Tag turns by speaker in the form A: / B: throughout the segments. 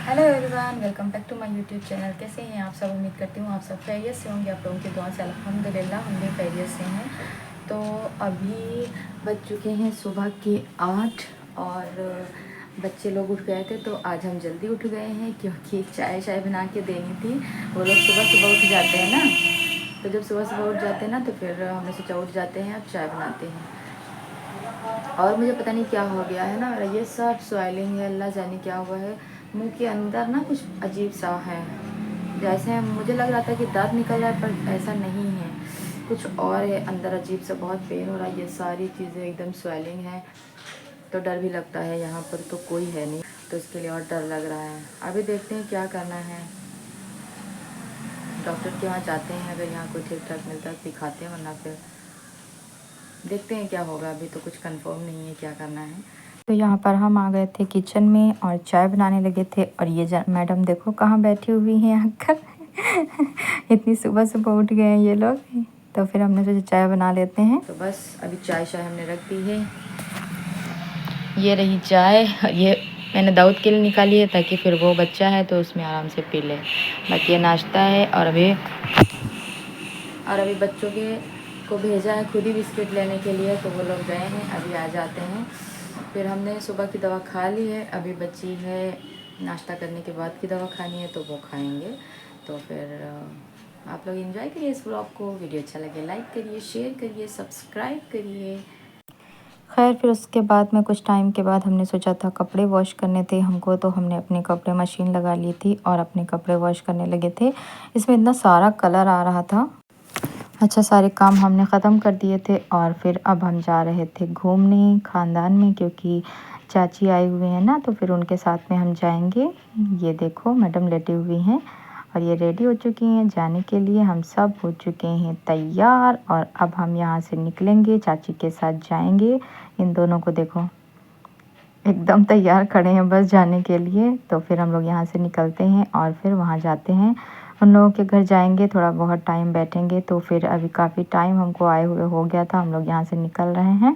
A: Hello everyone, welcome back to my YouTube channel. कैसे हैं आप सब? उम्मीद करती हूँ आप सब खैरियत से होंगे। आप लोगों की दुआ से अल्हम्दुलिल्लाह हम भी खैरियत से हैं। तो अभी बज चुके हैं सुबह के 8 और बच्चे लोग उठ गए थे, तो आज हम जल्दी उठ गए हैं क्योंकि चाय बना के देनी थी। वो लोग सुबह सुबह उठ जाते हैं ना, तो जब सुबह सुबह उठ जाते हैं ना तो फिर हमने सोचा उठ जाते हैं और चाय बनाते हैं। और मुझे पता नहीं क्या हो गया है ना, ये सब स्वेलिंग है, अल्लाह जाने क्या हुआ है। मुंह के अंदर ना कुछ अजीब सा है, जैसे मुझे लग रहा था कि दर्द निकल रहा है, पर ऐसा नहीं है, कुछ और है अंदर। अजीब सा बहुत पेन हो रहा है, ये सारी चीज़ें एकदम स्वेलिंग है। तो डर भी लगता है, यहाँ पर तो कोई है नहीं, तो इसके लिए और डर लग रहा है। अभी देखते हैं क्या करना है, डॉक्टर के वहाँ जाते हैं, अगर यहाँ कोई ठीक ठाक मिलता है दिखाते हैं, वरना फिर देखते हैं क्या होगा। अभी तो कुछ कंफर्म नहीं है क्या करना है। तो यहाँ पर हम आ गए थे किचन में और चाय बनाने लगे थे, और ये मैडम देखो कहाँ बैठी हुई हैं आकर इतनी सुबह सुबह उठ गए हैं ये लोग। तो फिर हमने सोचा चाय बना लेते हैं। तो बस अभी चाय हमने रख दी है, ये रही चाय। ये मैंने दाऊद के लिए निकाली है ताकि फिर वो बच्चा है तो उसमें आराम से पी ले। बाकी ये नाश्ता है, और अभी बच्चों को भेजा है खुद ही बिस्किट लेने के लिए, तो वो लोग गए हैं, अभी आ जाते हैं। फिर हमने सुबह की दवा खा ली है, अभी बची है नाश्ता करने के बाद की दवा खानी है, तो वो खाएंगे। तो फिर आप लोग एंजॉय करिए इस व्लॉग को। वीडियो अच्छा लगे लाइक करिए, शेयर करिए, सब्सक्राइब करिए। खैर फिर उसके बाद में कुछ टाइम के बाद हमने सोचा था कपड़े वॉश करने थे हमको, तो हमने अपने कपड़े मशीन लगा ली थी और अपने कपड़े वॉश करने लगे थे। इसमें इतना सारा कलर आ रहा था। अच्छा, सारे काम हमने ख़त्म कर दिए थे, और फिर अब हम जा रहे थे घूमने ख़ानदान में, क्योंकि चाची आए हुए हैं ना, तो फिर उनके साथ में हम जाएंगे। ये देखो मैडम लेटी हुई हैं और ये रेडी हो चुकी हैं जाने के लिए। हम सब हो चुके हैं तैयार, और अब हम यहाँ से निकलेंगे, चाची के साथ जाएंगे। इन दोनों को देखो एकदम तैयार खड़े हैं बस जाने के लिए। तो फिर हम लोग यहाँ से निकलते हैं और फिर वहाँ जाते हैं, उन लोगों के घर जाएंगे, थोड़ा बहुत टाइम बैठेंगे। तो फिर अभी काफ़ी टाइम हमको आए हुए हो गया था, हम लोग यहाँ से निकल रहे हैं।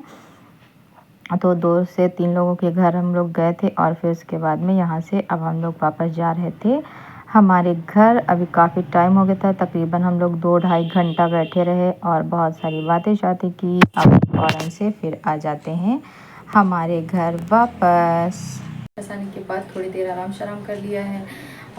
A: तो 2 से 3 लोगों के घर हम लोग गए थे, और फिर उसके बाद में यहाँ से अब हम लोग वापस जा रहे थे हमारे घर। अभी काफ़ी टाइम हो गया था, तकरीबन हम लोग 2-2.5 घंटा बैठे रहे और बहुत सारी बातें शातें की। अब फ़ौरन से फिर आ जाते हैं हमारे घर वापस। आने के बाद थोड़ी देर आराम शराम कर लिया है,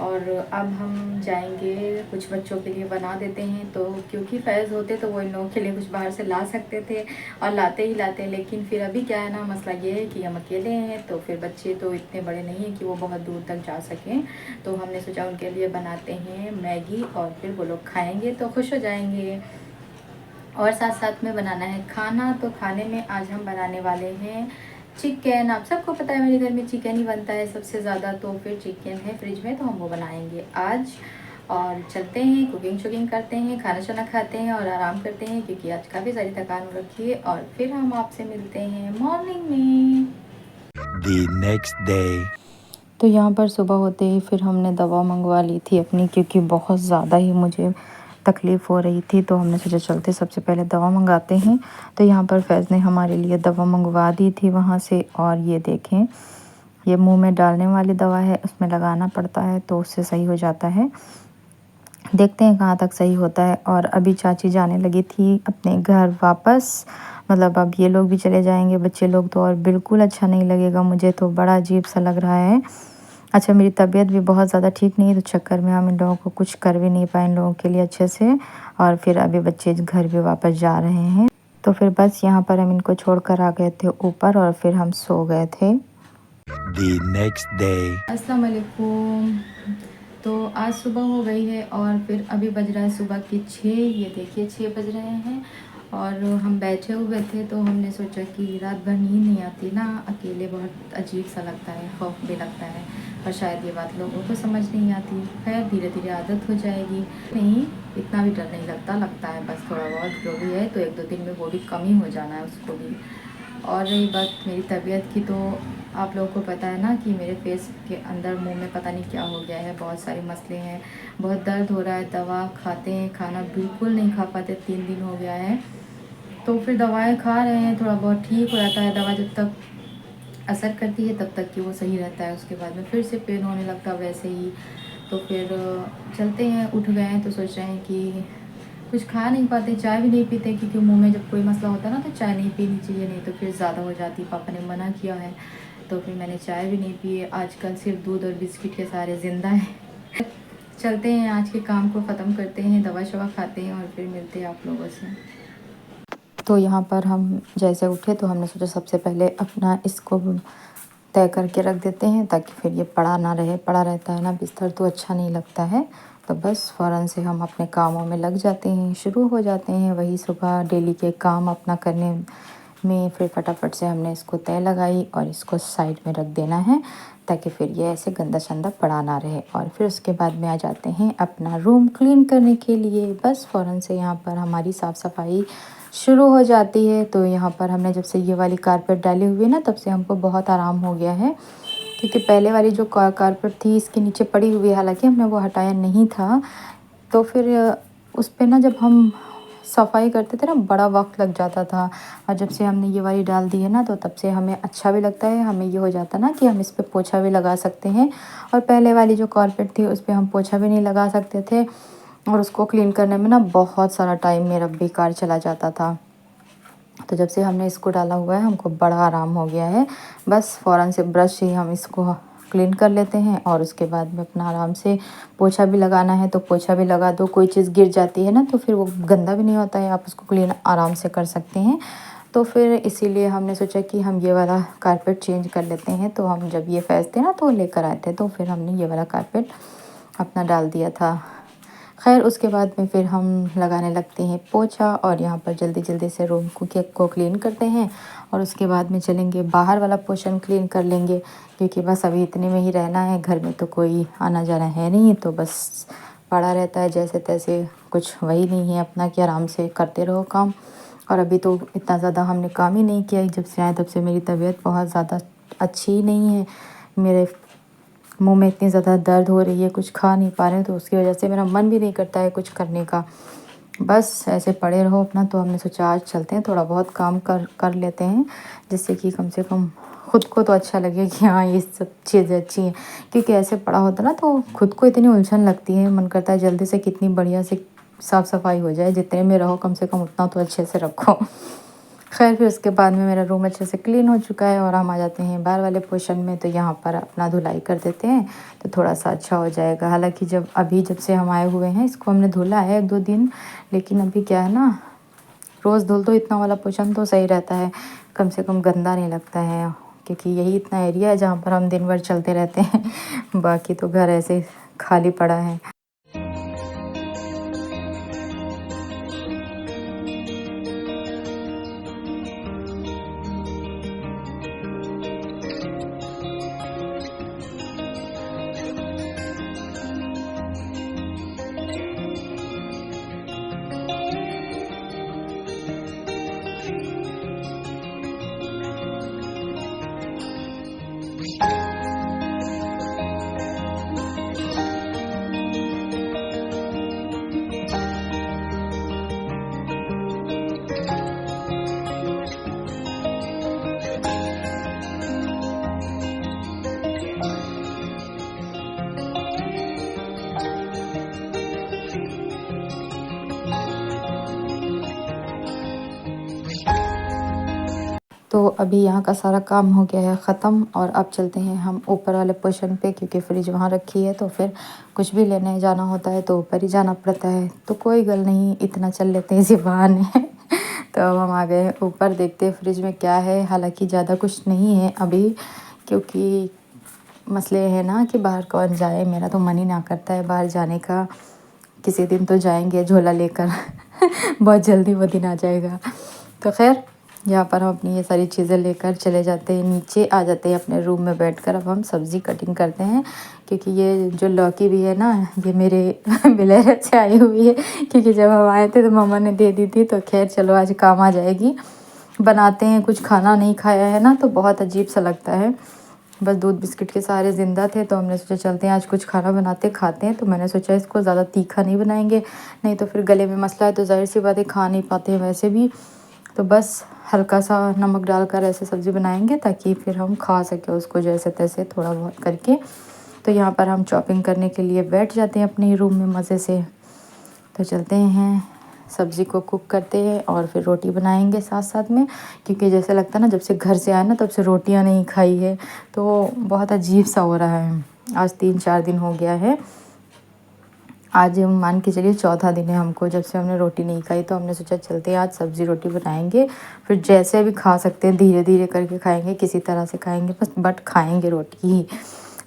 A: और अब हम जाएंगे, कुछ बच्चों के लिए बना देते हैं। तो क्योंकि फैज़ होते तो वो इन लोगों के लिए कुछ बाहर से ला सकते थे, और लाते ही लाते, लेकिन फिर अभी क्या है ना, मसला ये है कि हम अकेले हैं, तो फिर बच्चे तो इतने बड़े नहीं हैं कि वो बहुत दूर तक जा सकें। तो हमने सोचा उनके लिए बनाते हैं मैगी, और फिर वो लोग खाएँगे तो खुश हो जाएंगे। और साथ साथ में बनाना है खाना, तो खाने में आज हम बनाने वाले हैं चिकन। आप सबको पता है मेरे घर में चिकन ही बनता है सबसे ज़्यादा, तो फिर चिकन है फ्रिज में, तो हम वो बनाएंगे आज। और चलते हैं, कुकिंग शुकिंग करते हैं, खाना शाना खाते हैं और आराम करते हैं, क्योंकि आज काफ़ी सारी थकान हो रखी है। और फिर हम आपसे मिलते हैं मॉर्निंग में, द नेक्स्ट डे। तो यहाँ पर सुबह होते ही फिर हमने दवा मंगवा ली थी अपनी, क्योंकि बहुत ज़्यादा ही मुझे तकलीफ़ हो रही थी। तो हमने सोचा चलते सबसे पहले दवा मंगाते हैं। तो यहाँ पर फैज़ ने हमारे लिए दवा मंगवा दी थी वहाँ से, और ये देखें, ये मुंह में डालने वाली दवा है, उसमें लगाना पड़ता है तो उससे सही हो जाता है। देखते हैं कहाँ तक सही होता है। और अभी चाची जाने लगी थी अपने घर वापस, मतलब अब ये लोग भी चले जाएंगे, बच्चे लोग तो, और बिल्कुल अच्छा नहीं लगेगा, मुझे तो बड़ा अजीब सा लग रहा है। अच्छा, मेरी तबीयत भी बहुत ज़्यादा ठीक नहीं है, तो चक्कर में हम इन लोगों को कुछ कर भी नहीं पाए इन लोगों के लिए अच्छे से। और फिर अभी बच्चे घर भी वापस जा रहे हैं, तो फिर बस यहाँ पर हम इनको छोड़कर आ गए थे ऊपर, और फिर हम सो गए थे। The next day. अस्सलाम वालेकुम। तो आज सुबह हो गई है, और फिर अभी बज रहा है सुबह के 6। ये देखिए 6 बज रहे हैं, और हम बैठे हुए थे, तो हमने सोचा कि रात भर नींद नहीं आती ना, अकेले बहुत अजीब सा लगता है, खौफ भी लगता है, और शायद ये बात लोगों को समझ नहीं आती। खैर धीरे धीरे आदत हो जाएगी, नहीं इतना भी डर नहीं लगता है बस थोड़ा बहुत जो भी है, तो 1-2 दिन में वो भी कम ही हो जाना है उसको भी। और रही बात मेरी तबीयत की, तो आप लोगों को पता है ना कि मेरे फेस के अंदर मुंह में पता नहीं क्या हो गया है, बहुत सारे मसले हैं, बहुत दर्द हो रहा है। दवा खाते हैं, खाना बिल्कुल नहीं खा पाते, 3 दिन हो गया है। तो फिर दवाएं खा रहे हैं, थोड़ा बहुत ठीक हो जाता है, दवा जब तक असर करती है तब तक कि वो सही रहता है। उसके बाद में फिर से पेन होने लगता वैसे ही। तो फिर चलते हैं, उठ गए हैं तो सोच रहे हैं कि कुछ खा नहीं पाते, चाय भी नहीं पीते, क्योंकि मुंह में जब कोई मसला होता है ना तो चाय नहीं पीनी चाहिए, नहीं तो फिर ज़्यादा हो जाती। पापा ने मना किया है तो फिर मैंने चाय भी नहीं पी है। आजकल सिर्फ दूध और बिस्किट के सहारे ज़िंदा हैं। चलते हैं, आज के काम को ख़त्म करते हैं, दवा शवा खाते हैं और फिर मिलते हैं आप लोगों से। तो यहाँ पर हम जैसे उठे तो हमने सोचा सबसे पहले अपना इसको तय करके रख देते हैं, ताकि फिर ये पड़ा ना रहे। पड़ा रहता है ना बिस्तर तो अच्छा नहीं लगता है। तो बस फ़ौरन से हम अपने कामों में लग जाते हैं, शुरू हो जाते हैं वही सुबह डेली के काम अपना करने में। फिर फटाफट से हमने इसको तय लगाई और इसको साइड में रख देना है, ताकि फिर ये ऐसे गंदा शंदा पड़ा ना रहे। और फिर उसके बाद में आ जाते हैं अपना रूम क्लीन करने के लिए। बस फ़ौरन से यहाँ पर हमारी साफ़ सफाई शुरू हो जाती है। तो यहाँ पर हमने जब से ये वाली कारपेट डाली हुई है ना, तब से हमको बहुत आराम हो गया है, क्योंकि पहले वाली जो कारपेट थी इसके नीचे पड़ी हुई है, हालांकि हमने वो हटाया नहीं था। तो फिर उस पे ना जब हम सफाई करते थे ना बड़ा वक्त लग जाता था। और जब से हमने ये वाली डाल दी है ना, तो तब से हमें अच्छा भी लगता है। हमें ये हो जाता ना कि हम इस पे पोछा भी लगा सकते हैं। और पहले वाली जो कारपेट थी उस पे हम पोछा भी नहीं लगा सकते थे, और उसको क्लीन करने में ना बहुत सारा टाइम मेरा बेकार चला जाता था। तो जब से हमने इसको डाला हुआ है हमको बड़ा आराम हो गया है। बस फ़ौरन से ब्रश से ही हम इसको क्लीन कर लेते हैं, और उसके बाद में अपना आराम से पोछा भी लगाना है तो पोछा भी लगा दो। कोई चीज़ गिर जाती है ना तो फिर वो गंदा भी नहीं होता है, आप उसको क्लीन आराम से कर सकते हैं। तो फिर इसीलिए हमने सोचा कि हम ये वाला कारपेट चेंज कर लेते हैं। तो हम जब ये फैज़ थे ना तो लेकर आए थे, तो फिर हमने ये वाला कारपेट अपना डाल दिया था। खैर उसके बाद में फिर हम लगाने लगते हैं पोछा, और यहाँ पर जल्दी जल्दी से रूम को क्लीन करते हैं। और उसके बाद में चलेंगे बाहर वाला पोर्शन क्लीन कर लेंगे, क्योंकि बस अभी इतने में ही रहना है। घर में तो कोई आना जाना है नहीं, तो बस पड़ा रहता है जैसे तैसे। कुछ वही नहीं है अपना कि आराम से करते रहो काम। और अभी तो इतना ज़्यादा हमने काम ही नहीं किया। जब से आए तब से मेरी तबीयत बहुत ज़्यादा अच्छी ही नहीं है। मेरे मुंह में इतनी ज़्यादा दर्द हो रही है, कुछ खा नहीं पा रहे हैं, तो उसकी वजह से मेरा मन भी नहीं करता है कुछ करने का। बस ऐसे पड़े रहो अपना। तो हमने सोचा आज चलते हैं, थोड़ा बहुत काम कर लेते हैं, जिससे कि कम से कम खुद को तो अच्छा लगे कि हाँ ये सब चीज़ें अच्छी हैं। क्योंकि ऐसे पड़ा होता ना तो खुद को इतनी उलझन लगती है, मन करता है जल्दी से कितनी बढ़िया से साफ़ सफाई हो जाए। जितने में रहो कम से कम उतना तो अच्छे से रखो। खैर फिर उसके बाद में मेरा रूम अच्छे से क्लीन हो चुका है, और हम आ जाते हैं बाहर वाले पोर्शन में। तो यहाँ पर अपना धुलाई कर देते हैं तो थोड़ा सा अच्छा हो जाएगा। हालांकि जब से हम आए हुए हैं इसको हमने धुला है 1-2 दिन, लेकिन अभी क्या है ना, रोज़ धुल तो इतना वाला पोर्शन तो सही रहता है, कम से कम गंदा नहीं लगता है। क्योंकि यही इतना एरिया है जहाँ पर हम दिन भर चलते रहते हैं। बाकी तो घर ऐसे खाली पड़ा है। तो अभी यहाँ का सारा काम हो गया है ख़त्म, और अब चलते हैं हम ऊपर वाले पोर्शन पे, क्योंकि फ्रिज वहाँ रखी है। तो फिर कुछ भी लेने जाना होता है तो ऊपर ही जाना पड़ता है। तो कोई गल नहीं, इतना चल लेते हैं इसी बहाने। तो अब हम आ गए हैं ऊपर, देखते हैं फ्रिज में क्या है। हालांकि ज़्यादा कुछ नहीं है अभी, क्योंकि मसले है ना कि बाहर कौन जाए। मेरा तो मन ही ना करता है बाहर जाने का। किसी दिन तो जाएंगे झोला लेकर। बहुत जल्दी वो दिन आ जाएगा। तो खैर यहाँ पर हम अपनी ये सारी चीज़ें लेकर चले जाते हैं, नीचे आ जाते हैं अपने रूम में बैठकर। अब हम सब्ज़ी कटिंग करते हैं, क्योंकि ये जो लौकी भी है ना ये मेरे बिलेर से आई हुई है। क्योंकि जब हम आए थे तो मम्मा ने दे दी थी। तो खैर चलो आज काम आ जाएगी। बनाते हैं, कुछ खाना नहीं खाया है ना तो बहुत अजीब सा लगता है। बस दूध बिस्किट के सहारे ज़िंदा थे, तो हमने सोचा चलते हैं आज कुछ खाना बनाते खाते हैं। तो मैंने सोचा इसको ज़्यादा तीखा नहीं बनाएंगे, नहीं तो फिर गले में मसला है, तो ज़ाहिर सी बात है खा नहीं पाते हैं वैसे भी। तो बस हल्का सा नमक डालकर ऐसे सब्ज़ी बनाएंगे ताकि फिर हम खा सकें उसको जैसे तैसे थोड़ा बहुत करके। तो यहाँ पर हम चॉपिंग करने के लिए बैठ जाते हैं अपने रूम में मज़े से। तो चलते हैं, सब्ज़ी को कुक करते हैं और फिर रोटी बनाएंगे साथ साथ में, क्योंकि जैसे लगता है ना जब से घर से आए ना तब से रोटियां नहीं खाई है, तो बहुत अजीब सा हो रहा है। आज 3-4 दिन हो गया है, आज मान के चलिए चौथा दिन है हमको जब से हमने रोटी नहीं खाई। तो हमने सोचा चलते हैं आज सब्ज़ी रोटी बनाएंगे, फिर जैसे भी खा सकते हैं धीरे धीरे करके खाएंगे, किसी तरह से खाएंगे बस, बट खाएंगे रोटी ही।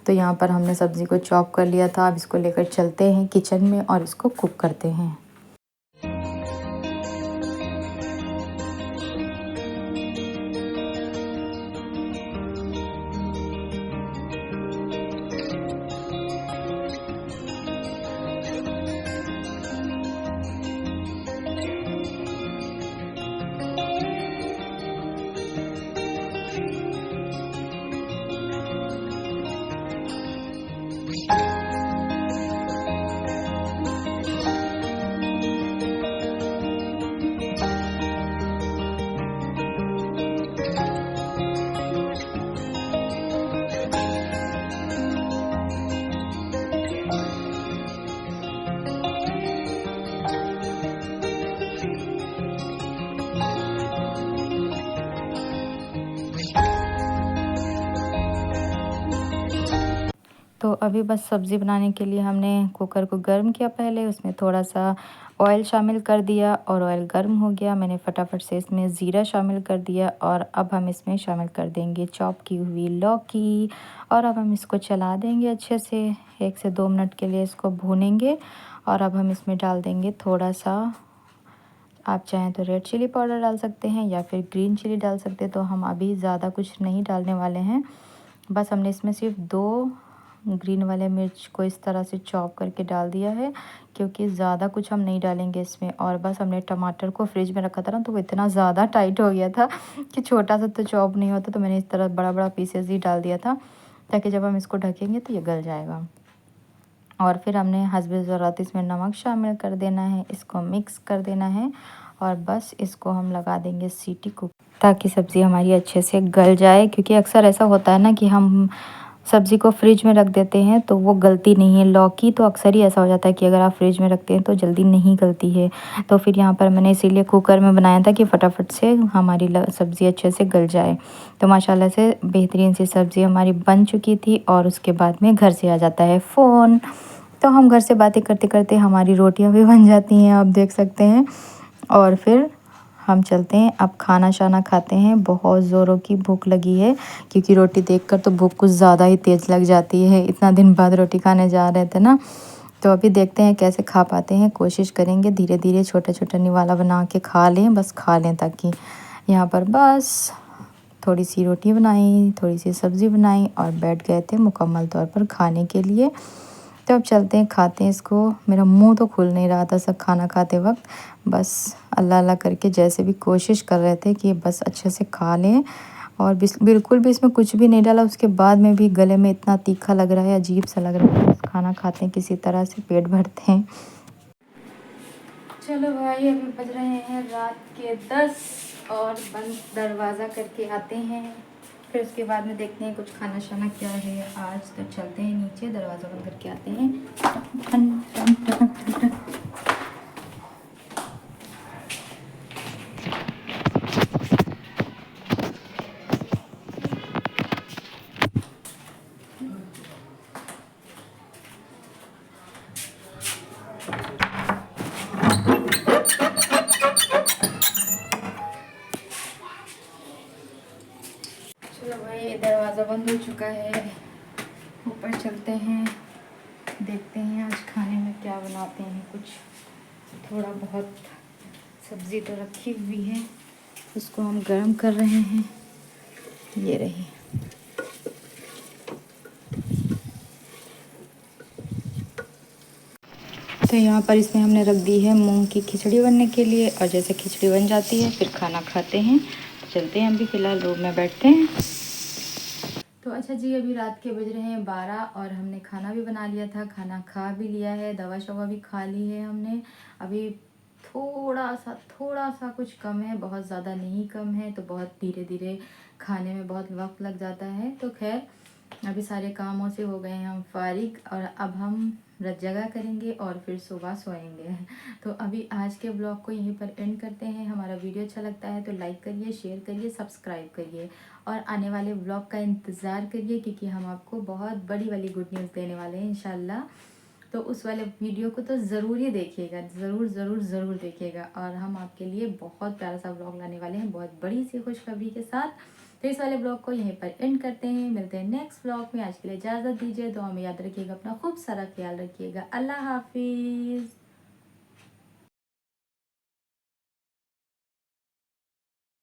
A: तो यहाँ पर हमने सब्ज़ी को चॉप कर लिया था, अब इसको लेकर चलते हैं किचन में और इसको कुक करते हैं। तो अभी बस सब्ज़ी बनाने के लिए हमने कुकर को गर्म किया, पहले उसमें थोड़ा सा ऑयल शामिल कर दिया और ऑयल गर्म हो गया, मैंने फटाफट से इसमें ज़ीरा शामिल कर दिया और अब हम इसमें शामिल कर देंगे चॉप की हुई लौकी। और अब हम इसको चला देंगे अच्छे से, 1 से 2 मिनट के लिए इसको भूनेंगे। और अब हम इसमें डाल देंगे थोड़ा सा, आप चाहें तो रेड चिली पाउडर डाल सकते हैं या फिर ग्रीन चिली डाल सकते हैं। तो हम अभी ज़्यादा कुछ नहीं डालने वाले हैं, बस हमने इसमें सिर्फ 2 ग्रीन वाले मिर्च को इस तरह से चॉप करके डाल दिया है, क्योंकि ज़्यादा कुछ हम नहीं डालेंगे इसमें। और बस हमने टमाटर को फ्रिज में रखा था ना, तो वो इतना ज़्यादा टाइट हो गया था कि छोटा सा तो चॉप नहीं होता, तो मैंने इस तरह बड़ा बड़ा पीसेस ही डाल दिया था ताकि जब हम इसको ढकेंगे तो ये गल जाएगा। और फिर हमने हस्बे ज़रूरत इसमें नमक शामिल कर देना है, इसको मिक्स कर देना है और बस इसको हम लगा देंगे सीटी को, ताकि सब्ज़ी हमारी अच्छे से गल जाए। क्योंकि अक्सर ऐसा होता है ना कि हम सब्ज़ी को फ्रिज में रख देते हैं तो वो गलती नहीं है। लौकी तो अक्सर ही ऐसा हो जाता है कि अगर आप फ्रिज में रखते हैं तो जल्दी नहीं गलती है। तो फिर यहाँ पर मैंने इसीलिए कुकर में बनाया था कि फटाफट से हमारी सब्ज़ी अच्छे से गल जाए। तो माशाल्लाह से बेहतरीन सी सब्ज़ी हमारी बन चुकी थी। और उसके बाद में घर से आ जाता है फ़ोन, तो हम घर से बातें करते करते हमारी रोटियां भी बन जाती हैं, आप देख सकते हैं। और फिर हम चलते हैं, अब खाना शाना खाते हैं, बहुत ज़ोरों की भूख लगी है। क्योंकि रोटी देखकर तो भूख कुछ ज़्यादा ही तेज़ लग जाती है, इतना दिन बाद रोटी खाने जा रहे थे ना। तो अभी देखते हैं कैसे खा पाते हैं, कोशिश करेंगे धीरे धीरे छोटा छोटा निवाला बना के खा लें, बस खा लें। ताकि यहाँ पर बस थोड़ी सी रोटी बनाई, थोड़ी सी सब्ज़ी बनाई और बैठ गए थे मुकम्मल तौर पर खाने के लिए। तो अब चलते हैं खाते हैं इसको। मेरा मुंह तो खुल नहीं रहा था सब खाना खाते वक्त, बस अल्लाह अल्लाह करके जैसे भी कोशिश कर रहे थे कि बस अच्छे से खा लें। और बिल्कुल भी इसमें कुछ भी नहीं डाला, उसके बाद में भी गले में इतना तीखा लग रहा है, अजीब सा लग रहा है। बस खाना खाते हैं, किसी तरह से पेट भरते हैं। चलो भाई, अभी बज रहे हैं रात के 10 और बंद दरवाज़ा करके आते हैं। फिर उसके बाद में देखते हैं कुछ खाना शाना क्या है आज। तो चलते हैं नीचे, दरवाज़ा बंद करके आते हैं। टन टन टन टन टन। चलो भाई, दरवाज़ा बंद हो चुका है, ऊपर चलते हैं, देखते हैं आज खाने में क्या बनाते हैं। कुछ थोड़ा बहुत सब्ज़ी तो रखी हुई है, उसको हम गर्म कर रहे हैं। ये रही। तो यहाँ पर इसमें हमने रख दी है मूंग की खिचड़ी बनने के लिए। और जैसे खिचड़ी बन जाती है फिर खाना खाते हैं। तो चलते हैं, अभी फ़िलहाल रूम में बैठते हैं। तो अच्छा जी, अभी रात के बज रहे हैं 12 और हमने खाना भी बना लिया था, खाना खा भी लिया है, दवा शवा भी खा ली है हमने। अभी थोड़ा सा कुछ कम है, बहुत ज़्यादा नहीं कम है, तो बहुत धीरे धीरे खाने में बहुत वक्त लग जाता है। तो खैर अभी सारे कामों से हो गए हैं हम फारिग, और अब हम रत जगा करेंगे और फिर सुबह सोएंगे। तो अभी आज के ब्लॉग को यहीं पर एंड करते हैं। हमारा वीडियो अच्छा लगता है तो लाइक करिए, शेयर करिए, सब्सक्राइब करिए, और आने वाले ब्लॉग का इंतज़ार करिए, क्योंकि हम आपको बहुत बड़ी वाली गुड न्यूज़ देने वाले हैं इंशाल्लाह। तो उस वाले वीडियो को तो ज़रूर ही देखिएगा, ज़रूर देखिएगा। और हम आपके लिए बहुत प्यारा सा ब्लॉग लाने वाले हैं, बहुत बड़ी सी खुशखबरी के साथ। तो इस वाले ब्लॉग को यहीं पर एंड करते हैं, मिलते हैं नेक्स्ट ब्लॉग में। आज के लिए इजाज़त दीजिए, दुआ में याद रखिएगा, अपना खूब सारा ख्याल रखिएगा। अल्लाह हाफिज़।